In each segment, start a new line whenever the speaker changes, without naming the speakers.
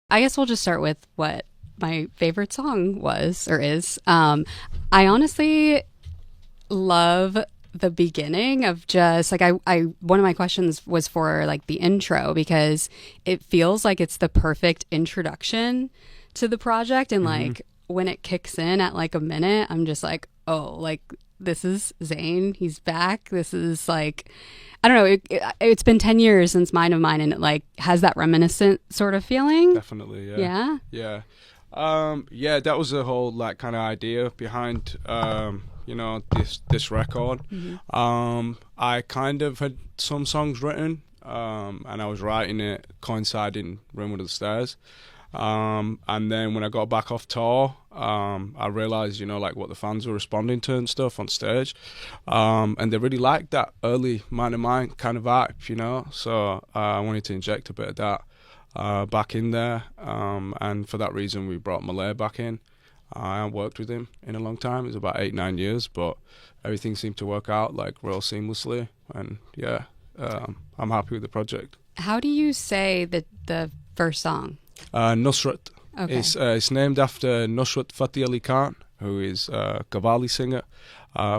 I guess we'll just start with what my favorite song was or is. I honestly love the beginning of just like I one of my questions was for like the intro because it feels like it's the perfect introduction to the project, and like when it kicks in at like a minute, I'm just like, oh, like this is Zayn, he's back. This is like, I don't know, it's been 10 years since Mind of Mine, and it like has that reminiscent sort of feeling.
Definitely, yeah. Yeah, that was the whole like kind of idea behind this record. I kind of had some songs written, and I was writing it coinciding Room Under the Stairs. And then when I got back off tour, I realized, like what the fans were responding to and stuff on stage. And they really liked that early Mind of Mine kind of vibe, so I wanted to inject a bit of that back in there. And for that reason, we brought Malay back in. I haven't worked with him in a long time. It's about 8-9 years, but everything seemed to work out like real seamlessly. And yeah, I'm happy with the project.
How do you say the first song?
Nusrat.
Okay.
It's named after Nusrat Fateh Ali Khan, who is a Qawwali singer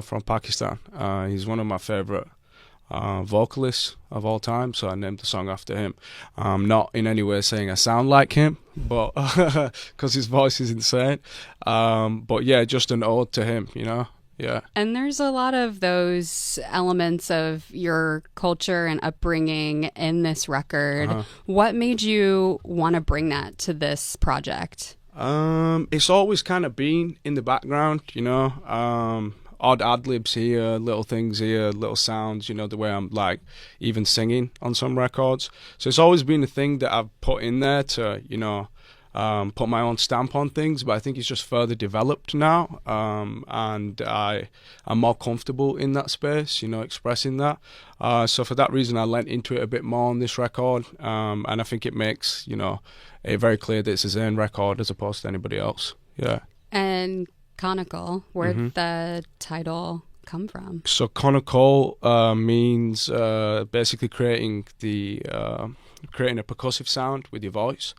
from Pakistan. He's one of my favorite vocalists of all time, so I named the song after him. Not in any way saying I sound like him, but because his voice is insane. But yeah, just an ode to him, Yeah.
And there's a lot of those elements of your culture and upbringing in this record. What made you want to bring that to this project?
It's always kind of been in the background, odd ad-libs here, little things here, little sounds, the way I'm like even singing on some records. So it's always been a thing that I've put in there to, put my own stamp on things, but I think it's just further developed now, and I'm more comfortable in that space, expressing that. So for that reason, I lent into it a bit more on this record, and I think it makes, it very clear that it's a Zayn record as opposed to anybody else. Yeah.
And conical, where'd the title come from?
So conical means basically creating a percussive sound with your voice.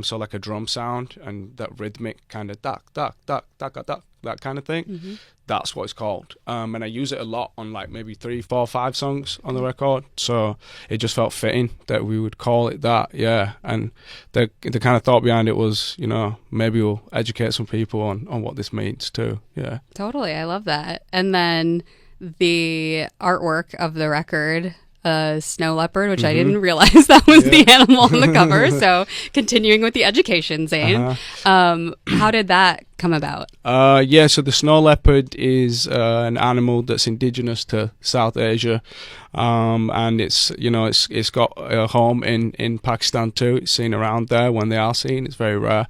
So like a drum sound and that rhythmic kind of dak, dak, dak, dak, dak, that kind of thing. That's what it's called. And I use it a lot on like maybe 3, 4, 5 songs on the record. So it just felt fitting that we would call it that, yeah. And the kind of thought behind it was, maybe we'll educate some people on what this means too, yeah.
Totally, I love that. And then the artwork of the record, snow leopard, which I didn't realize that was the animal on the cover. So continuing with the education, Zayn. How did that come about?
So the snow leopard is an animal that's indigenous to South Asia, and it's got a home in Pakistan too. It's seen around there when they are seen. It's very rare.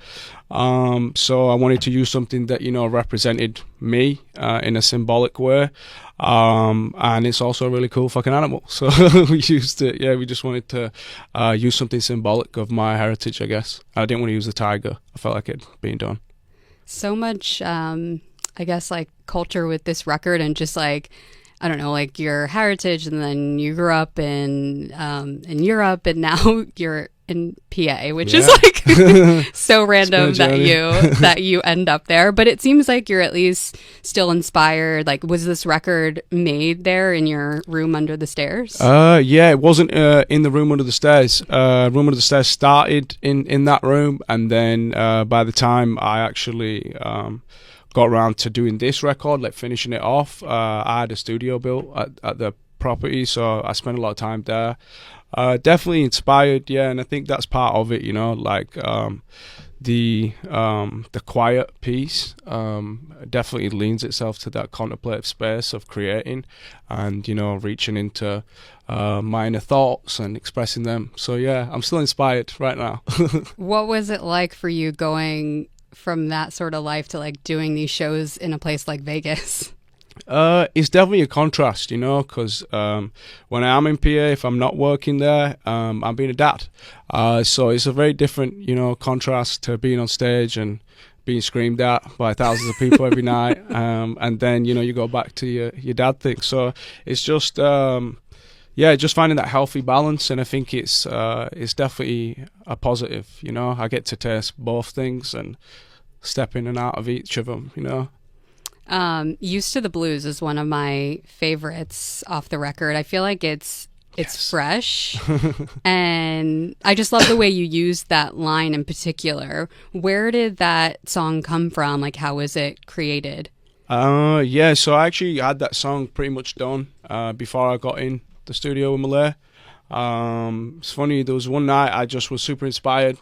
So I wanted to use something that represented me in a symbolic way. And it's also a really cool fucking animal. So we used it. Yeah, we just wanted to use something symbolic of my heritage, I guess. I didn't want to use the tiger. I felt like it'd been done. So
much, I guess, like culture with this record, and just like, I don't know, like your heritage, and then you grew up in Europe, and now you're in PA, which is like so random that you end up there. But it seems like you're at least still inspired. Like, was this record made there in your room under the stairs?
Yeah, it wasn't in the room under the stairs. Room under the stairs started in that room, and then by the time I actually got around to doing this record, like finishing it off, I had a studio built at the property, so I spent a lot of time there. Definitely inspired, yeah, and I think that's part of it, like the quiet piece definitely leans itself to that contemplative space of creating and, reaching into my inner thoughts and expressing them. So yeah, I'm still inspired right now.
What was it like for you going from that sort of life to like doing these shows in a place like Vegas?
It's definitely a contrast, because when I am in PA, if I'm not working there, I'm being a dad. So it's a very different, contrast to being on stage and being screamed at by thousands of people every night. And then, you go back to your dad thing. So it's just, yeah, just finding that healthy balance, and I think it's definitely a positive. You know, I get to taste both things and step in and out of each of them. You know.
Used to the Blues is one of my favorites off the record. I feel like it's fresh, and I just love the way you used that line in particular. Where did that song come from? Like, how was it created?
Yeah, so I actually had that song pretty much done before I got in the studio with Malay. It's funny, there was one night I just was super inspired.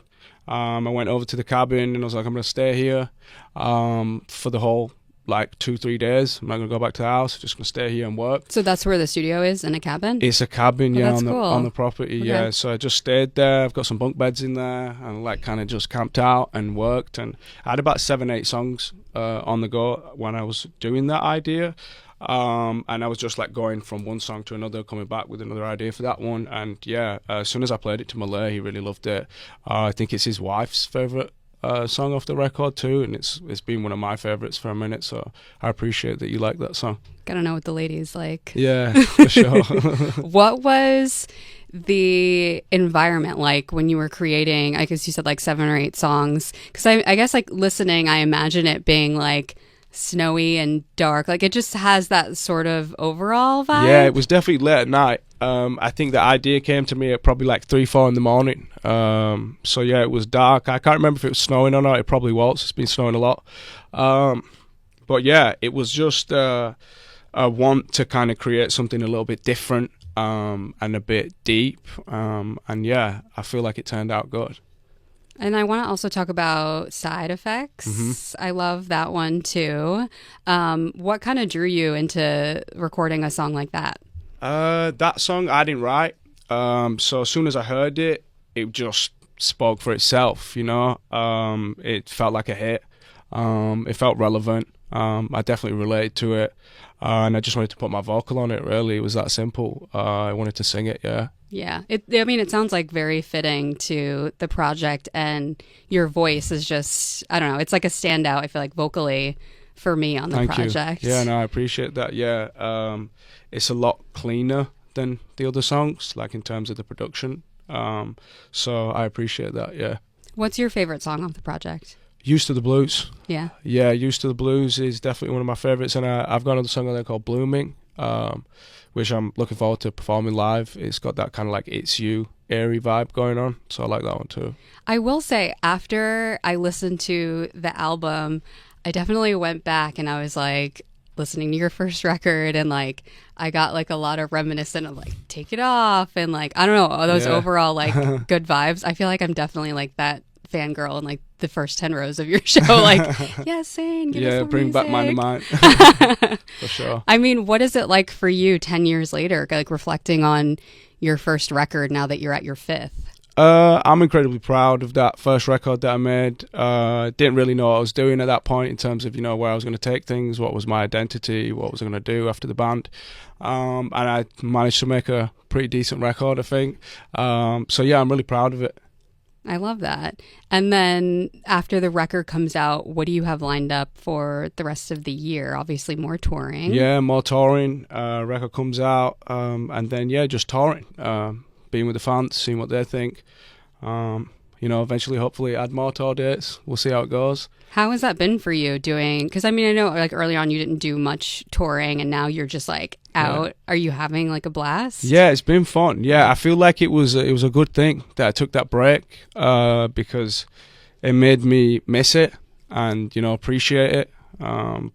I went over to the cabin and I was like, I'm going to stay here for the whole, like, 2-3 days. I'm not going to go back to the house, just going to stay here and work.
So that's where the studio is, in a cabin?
It's a cabin, yeah,
that's cool.
on the property,
Okay.
yeah. So I just stayed there. I've got some bunk beds in there, and like kind of just camped out and worked. And I had about 7-8 songs on the go when I was doing that idea. And I was just like going from one song to another, coming back with another idea for that one. And yeah, as soon as I played it to Malay, he really loved it. I think it's his wife's favorite song off the record too, and it's been one of my favorites for a minute, so I appreciate that you like that song.
Gotta know what the ladies like.
Yeah, for sure.
What was the environment like when you were creating, I guess you said like 7 or 8 songs, because I guess like listening, I imagine it being like snowy and dark, like it just has that sort of overall vibe.
Yeah, it was definitely late at night. I think the idea came to me at probably like 3-4 in the morning. So yeah, it was dark. I can't remember if it was snowing or not. It probably was. It's been snowing a lot. But yeah, it was just a want to kind of create something a little bit different and a bit deep. And yeah, I feel like it turned out good.
And I want to also talk about Side Effects.
Mm-hmm.
I love that one too. What kind of drew you into recording a song like that?
That song I didn't write. So as soon as I heard it, it just spoke for itself, you know. It felt like a hit. It felt relevant. I definitely related to it. And I just wanted to put my vocal on it, really. It was that simple. I wanted to sing it, yeah.
Yeah. I mean, it sounds like very fitting to the project, and your voice is just, I don't know, it's like a standout, I feel like, vocally for me on the
Thank
project.
You. Yeah, no, I appreciate that. Yeah. It's a lot cleaner than the other songs, like in terms of the production. So I appreciate that, yeah.
What's your favorite song off the project?
Used to the Blues.
Yeah.
Yeah, Used to the Blues is definitely one of my favorites, and I've got another song on there called Blooming, which I'm looking forward to performing live. It's got that kind of like It's You airy vibe going on, so I like that one too.
I will say, after I listened to the album, I definitely went back and I was like listening to your first record, and like I got like a lot of reminiscent of like Take It Off and like, I don't know, those overall like good vibes. I feel like I'm definitely like that fangirl in like the first 10 rows of your show, like, yes, Zayn, give us some
bring
music.
back Mind of Mine. For sure.
I mean, what is it like for you 10 years later, like reflecting on your first record now that you're at your 5th?
I'm incredibly proud of that first record that I made. Didn't really know what I was doing at that point in terms of, you know, where I was going to take things, what was my identity, what was I going to do after the band. And I managed to make a pretty decent record, I think. So yeah, I'm really proud of it.
I love that. And then after the record comes out, what do you have lined up for the rest of the year? Obviously more touring.
Yeah, more touring. Record comes out, and then yeah, just touring. Being with the fans, seeing what they think. You know, eventually, hopefully, add more tour dates. We'll see how it goes.
How has that been for you doing? Because I mean, I know like early on you didn't do much touring, and now you're just like out. Yeah. Are you having like a blast?
Yeah, it's been fun. Yeah, I feel like it was a good thing that I took that break because it made me miss it and, you know, appreciate it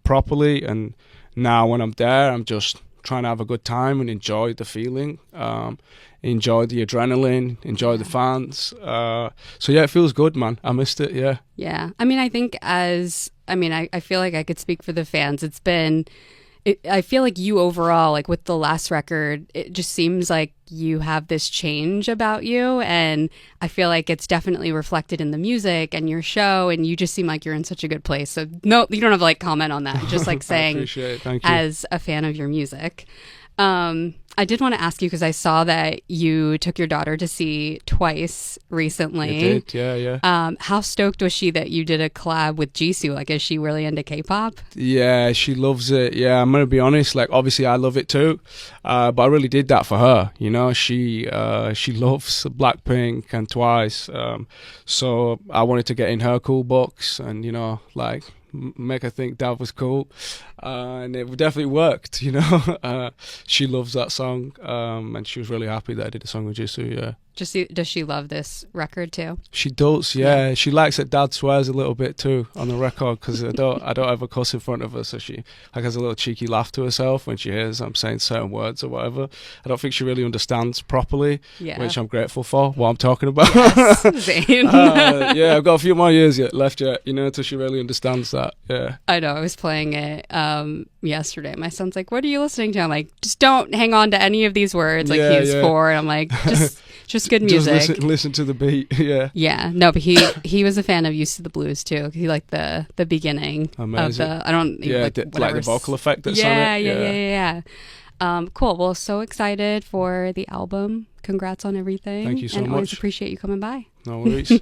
properly. And now when I'm there, I'm just trying to have a good time and enjoy the feeling. Enjoy the adrenaline, enjoy the fans. So yeah, it feels good, man. I missed it, yeah.
Yeah. I mean, I think I feel like I could speak for the fans. I feel like you overall, like with the last record, it just seems like you have this change about you. And I feel like it's definitely reflected in the music and your show. And you just seem like you're in such a good place. So no, you don't have to like comment on that. Just like saying,
I appreciate it. Thank you.
As a fan of your music. I did want to ask you because I saw that you took your daughter to see Twice recently.
I did, yeah.
How stoked was she that you did a collab with Jisoo? Like, is she really into K-pop?
Yeah, she loves it. Yeah, I'm gonna be honest. Like, obviously, I love it too, but I really did that for her. You know, she loves Blackpink and Twice. So I wanted to get in her cool books, and like make her think that was cool, and it definitely worked. She loves that song, and she was really happy that I did a song with Jisoo. Yeah.
Does she love this record too?
She does, yeah. She likes that Dad swears a little bit too on the record because I don't ever cuss in front of her, so she has a little cheeky laugh to herself when she hears I'm saying certain words or whatever. I don't think she really understands properly, which I'm grateful for what I'm talking about.
Yes, Zayn.
Yeah, I've got a few more years left yet, until she really understands that. Yeah,
I know. I was playing it yesterday. My son's like, "What are you listening to?" I'm like, "Just don't hang on to any of these words." Like he's 4, and I'm like, just good music.
Just listen to the beat. Yeah.
Yeah. No, but he was a fan of Used to the Blues too. He liked the beginning.
Amazing.
Of the
vocal effect that's on it.
Yeah. Cool. Well, so excited for the album. Congrats on everything.
Thank you so
and
much.
Always appreciate you coming by.
No worries.